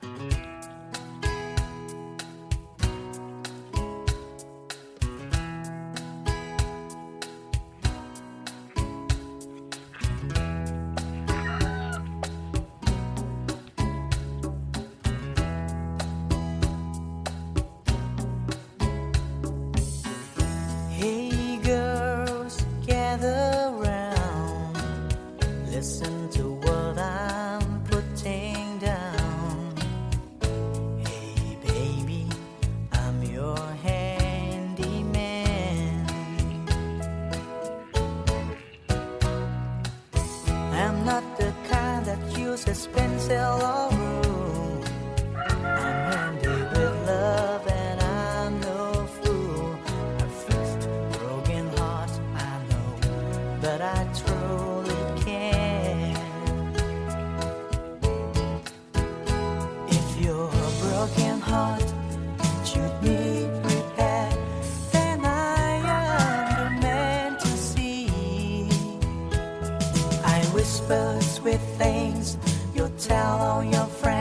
Hey girls, gather round. Listen to what I'm putting down. Hey baby, I'm your handyman. I'm not the kind that uses pencil or rule. I'm handy with love and I'm no fool. I fixed broken hearts, I know, but I truly can. If your broken heart should need repair, then I am the man to see. I whisper sweet things you'll tell all your friends.